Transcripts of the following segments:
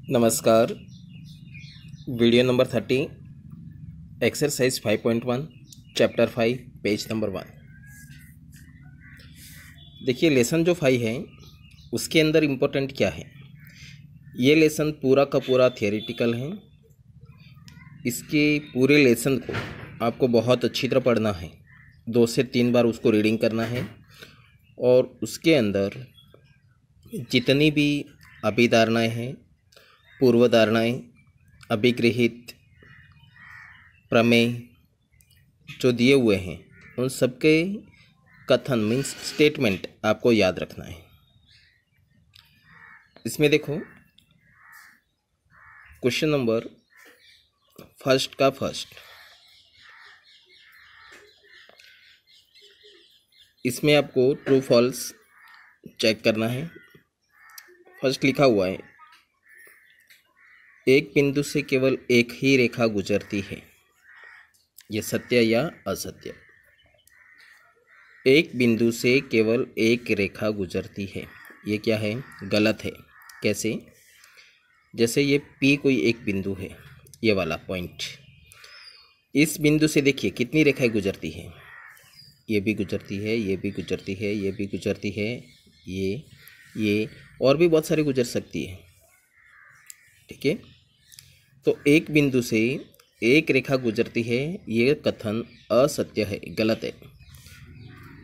नमस्कार। Video number 30 exercise 5.1 chapter 5 page number 1। देखिए lesson जो 5 है उसके अंदर इम्पोर्टेंट क्या है। ये लेसन पूरा का पूरा थियोरेटिकल है। इसके पूरे लेसन को आपको बहुत अच्छी तरह पढ़ना है, 2 से 3 बार उसको रीडिंग करना है और उसके अंदर जितनी भी अभिधारणाएँ हैं, पूर्वधारणाएँ, अभिगृहित, प्रमेय जो दिए हुए हैं उन सबके कथन मीन्स स्टेटमेंट आपको याद रखना है। इसमें देखो क्वेश्चन नंबर फर्स्ट का फर्स्ट, इसमें आपको ट्रू फॉल्स चेक करना है। फर्स्ट लिखा हुआ है एक बिंदु से केवल एक ही रेखा गुजरती है, ये सत्य या असत्य। एक बिंदु से केवल एक रेखा गुजरती है, ये क्या है? गलत है। कैसे? जैसे ये P कोई एक बिंदु है, ये वाला पॉइंट, इस बिंदु से देखिए कितनी रेखाएं गुजरती है, ये भी गुजरती है, ये भी गुजरती है, ये भी गुजरती है, ये और भी बहुत सारी गुजर सकती है। ठीक है, तो एक बिंदु से एक रेखा गुजरती है, ये कथन असत्य है, गलत है।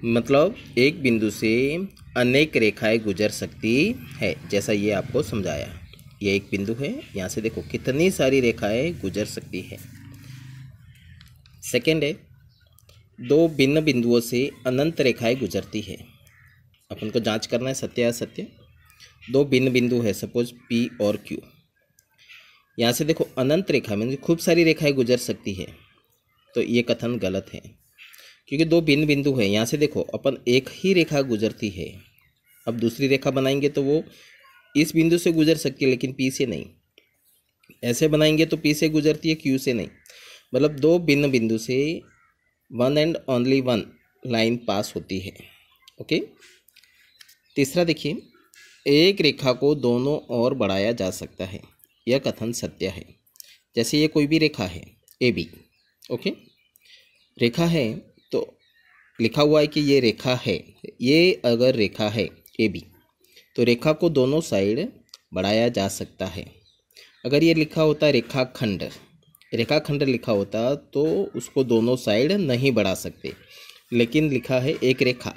मतलब एक बिंदु से अनेक रेखाएं गुजर सकती है, जैसा ये आपको समझाया। ये एक बिंदु है, यहाँ से देखो कितनी सारी रेखाएं गुजर सकती है। सेकेंड है दो भिन्न बिंदुओं से अनंत रेखाएं गुजरती है। अपन को जांच करना है सत्य या असत्य। दो भिन्न बिंदु है, सपोज P और Q। यहाँ से देखो अनंत रेखा में खूब सारी रेखाएं गुजर सकती है, तो ये कथन गलत है क्योंकि दो भिन्न बिंदु है। यहाँ से देखो अपन एक ही रेखा गुजरती है, अब दूसरी रेखा बनाएंगे तो वो इस बिंदु से गुजर सकती है लेकिन P से नहीं। ऐसे बनाएंगे तो P से गुजरती है, Q से नहीं। मतलब दो भिन्न बिंदु से one and only one line pass होती है। ओके। तीसरा देखिए एक रेखा को दोनों ओर बढ़ाया जा सकता है, यह कथन सत्य है। जैसे ये कोई भी रेखा है AB, ओके, रेखा है तो लिखा हुआ है कि ये रेखा है। ये अगर रेखा है AB तो रेखा को दोनों साइड बढ़ाया जा सकता है। अगर ये लिखा होता रेखाखंड, रेखाखंड लिखा होता तो उसको दोनों साइड नहीं बढ़ा सकते, लेकिन लिखा है एक रेखा,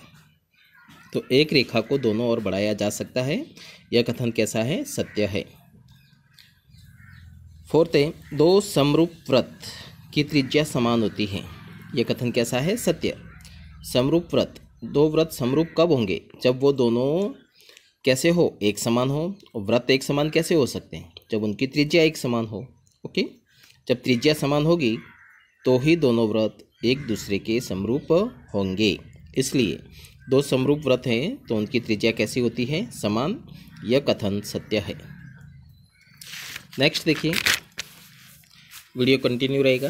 तो एक रेखा को दोनों ओर बढ़ाया जा सकता है। यह कथन कैसा है? सत्य है। फोर्थ है दो समरूप वृत्त की त्रिज्या समान होती है, यह कथन कैसा है? सत्य। समरूप वृत्त, दो वृत्त समरूप कब होंगे? जब वो दोनों कैसे हो? एक समान हो। वृत्त एक समान कैसे हो सकते हैं? जब उनकी त्रिज्या एक समान हो। ओके, जब त्रिज्या समान होगी तो ही दोनों वृत्त एक दूसरे के समरूप होंगे। इसलिए दो समरूप वृत्त हैं तो उनकी त्रिज्या कैसी होती है? समान। यह कथन सत्य है। नेक्स्ट देखिए, वीडियो कंटिन्यू रहेगा।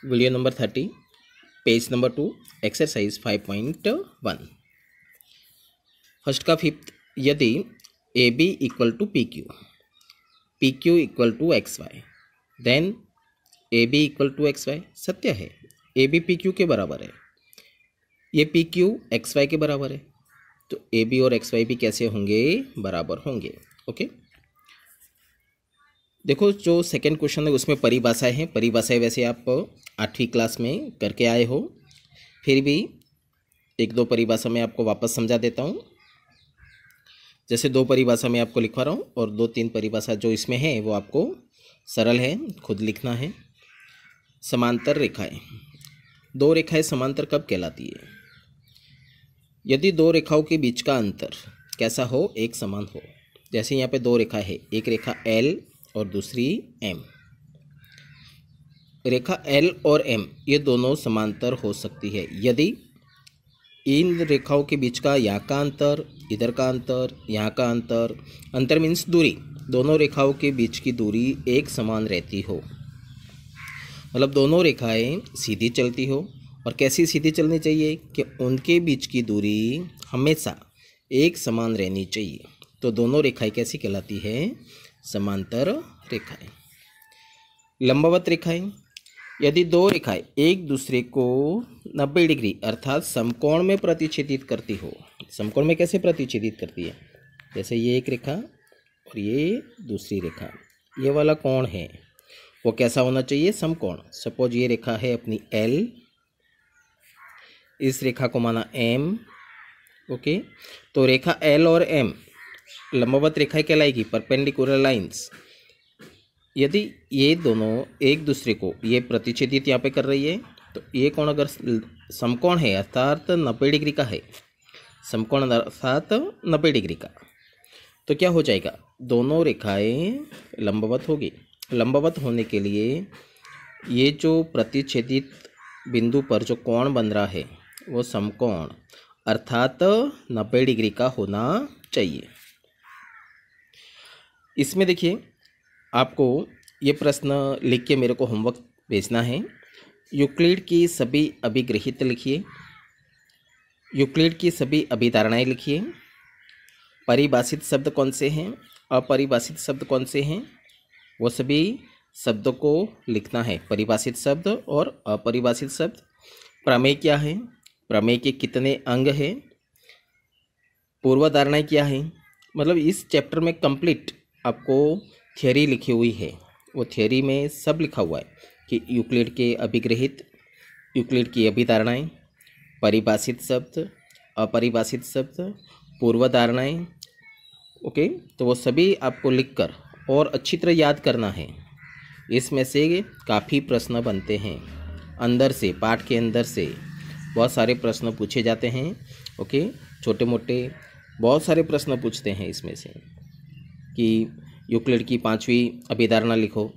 Video number 30 page number 2 exercise 5.1। First का फिफ्थ, यदि AB equal to PQ, PQ equal to XY, then AB equal to XY। सत्य है, AB PQ के बराबर है, ये PQ XY के बराबर है, तो AB और XY भी कैसे होंगे? बराबर होंगे। ओके, देखो जो सेकंड क्वेश्चन है उसमें परिभाषाएं हैं। परिभाषाएं वैसे आप 8वीं क्लास में करके आए हो, फिर भी एक दो परिभाषा मैं आपको वापस समझा देता हूँ। जैसे दो परिभाषा मैं आपको लिखवा रहा हूँ और 2-3 परिभाषा जो इसमें है वो आपको सरल है, खुद लिखना है। समांतर रेखाएं, दो रेखाएं समांतर कब कहलाती है? यदि दो रेखाओं के बीच का अंतर कैसा हो? एक समान हो। जैसे यहाँ पे दो रेखा है, एक रेखा L और दूसरी M। रेखा L और M ये दोनों समांतर हो सकती है यदि इन रेखाओं के बीच का यहाँ का अंतर, इधर का अंतर, यहाँ का अंतर, अंतर मीन्स दूरी, दोनों रेखाओं के बीच की दूरी एक समान रहती हो। मतलब दोनों रेखाएं सीधी चलती हो। और कैसी सीधी चलनी चाहिए? कि उनके बीच की दूरी हमेशा एक समान रहनी चाहिए। तो दोनों रेखाएं कैसी कहलाती है? समांतर रेखाएं। लंबवत रेखाएं, यदि दो रेखाएं एक दूसरे को 90 डिग्री अर्थात समकोण में प्रतिच्छेदित करती हो। समकोण में कैसे प्रतिच्छेदित करती है? जैसे ये एक रेखा और ये दूसरी रेखा, ये वाला कोण है वो कैसा होना चाहिए? समकोण। सपोज ये रेखा है अपनी L, इस रेखा को माना M, ओके। तो रेखा L और M लंबवत रेखाएं कहलाएगी, परपेंडिकुलर लाइंस। यदि ये दोनों एक दूसरे को ये प्रतिच्छेदित यहाँ पे कर रही है, तो ये कोण अगर समकोण है अर्थात 90 डिग्री का है, समकोण अर्थात 90 डिग्री का, तो क्या हो जाएगा? दोनों रेखाएं लंबवत होगी। लंबवत होने के लिए ये जो प्रतिच्छेदित बिंदु पर जो कोण बन रहा है वो समकोण अर्थात 90 डिग्री का होना चाहिए। इसमें देखिए, आपको ये प्रश्न लिख के मेरे को होमवर्क भेजना है। यूक्लिड की सभी अभिगृहित लिखिए, यूक्लिड की सभी अभिधारणाएं लिखिए, परिभाषित शब्द कौन से हैं, अपरिभाषित शब्द कौन से हैं, वो सभी शब्दों को लिखना है, परिभाषित शब्द और अपरिभाषित शब्द। प्रमेय क्या है, प्रमेय के कितने अंग हैं, पूर्वधारणाएं क्या है। मतलब इस चैप्टर में कंप्लीट आपको थियोरी लिखी हुई है, वो थियोरी में सब लिखा हुआ है कि यूक्लिड के अभिगृहित, यूक्लिड की अभिधारणाएं, परिभाषित शब्द, अपरिभाषित शब्द, पूर्वधारणाएं, ओके। तो वो सभी आपको लिखकर और अच्छी तरह याद करना है। इसमें से काफ़ी प्रश्न बनते हैं, अंदर से, पाठ के अंदर से बहुत सारे प्रश्न पूछे जाते हैं, ओके। छोटे मोटे बहुत सारे प्रश्न पूछते हैं इसमें से कि यूक्लिड की 5वीं अभिधारणा लिखो,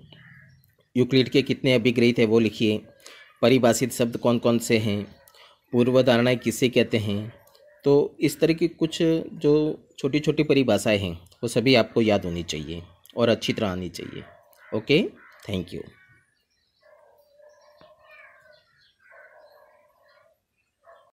यूक्लिड के कितने अभिगृहित है वो लिखिए, परिभाषित शब्द कौन कौन से हैं, पूर्वधारणाएं किसे कहते हैं। तो इस तरह की कुछ जो छोटी छोटी परिभाषाएं हैं वो सभी आपको याद होनी चाहिए और अच्छी तरह आनी चाहिए। Okay, thank you.